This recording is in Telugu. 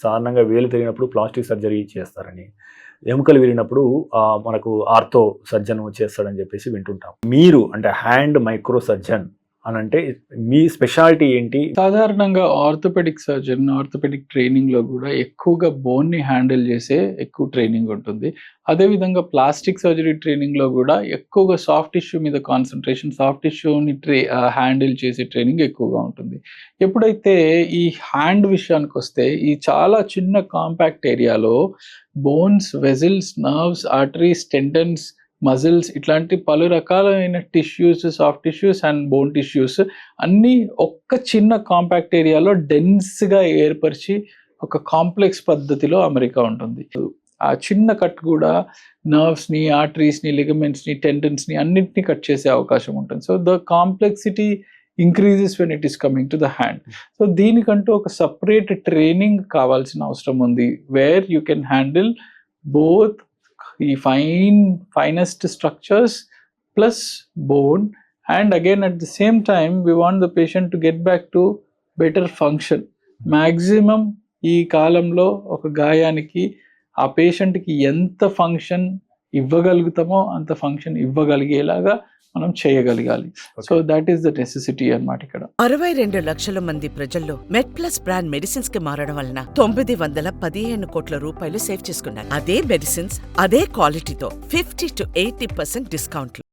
సాధారణంగా వేలు తిరిగినప్పుడు ప్లాస్టిక్ సర్జరీ చేస్తారని, ఎముకలు విరిగినప్పుడు మనకు ఆర్థో సర్జన్ చేస్తాడని చెప్పేసి వింటుంటాం. మీరు అంటే హ్యాండ్ మైక్రో సర్జన్ అనంటే మీ స్పెషాలిటీ ఏంటి? సాధారణంగా ఆర్థోపెడిక్ సర్జన్, ఆర్థోపెడిక్ ట్రైనింగ్‌లో గూడా ఎక్కువగా బోన్‌ని హ్యాండిల్ చేసే ఎక్కువ ట్రైనింగ్ ఉంటుంది. అదేవిధంగా ప్లాస్టిక్ సర్జరీ ట్రైనింగ్‌లో గూడా ఎక్కువగా సాఫ్ట్ టిష్యూ మీద కాన్సంట్రేషన్, సాఫ్ట్ టిష్యూని హ్యాండిల్ చేసే ట్రైనింగ్ ఎక్కువగా ఉంటుంది. ఎప్పుడైతే ఈ హ్యాండ్ విషయానికొస్తే, ఈ చాలా చిన్న కాంపాక్ట్ ఏరియాలో bones, vessels, nerves, arteries, tendons, muscles ఇట్లాంటి పలు రకాలైన tissues, soft tissues and bone tissues అన్నీ ఒక్క చిన్న కాంపాక్ట్ ఏరియాలో డెన్స్‌గా ఏర్పరిచి ఒక కాంప్లెక్స్ పద్ధతిలో అమరిక ఉంటుంది. ఆ చిన్న కట్ కూడా నర్వ్స్‌ని, ఆర్టరీస్‌ని, లిగమెంట్స్‌ని, టెండన్స్‌ని అన్నిటిని కట్ చేసే అవకాశం ఉంటుంది. So, the complexity increases when it is coming to the hand. So, దీనికంటూ ఒక సెపరేట్ ట్రైనింగ్ కావాల్సిన అవసరం ఉంది. Where you can handle both ఈ finest structures plus bone, and again at the same time we want the patient to get back to better function. Maximum ఈ కాలంలో ఒక గాయానికి ఆ పేషెంట్‌కి ఎంత ఫంక్షన్ ఇవ్వగలుగుతామో అంత ఫంక్షన్ ఇవ్వగలిగేలాగా మనం చేయగలగాలి. So that is the necessity అన్నమాట ఇక్కడ. 62 లక్షల మంది ప్రజల్లో మెడ్ ప్లస్ బ్రాండ్ మెడిసిన్స్ కి మారడం వలన 915 కోట్ల రూపాయలు సేవ్ చేసుకున్నారు. అదే మెడిసిన్స్ అదే క్వాలిటీతో 50 to 80% డిస్కౌంట్లు.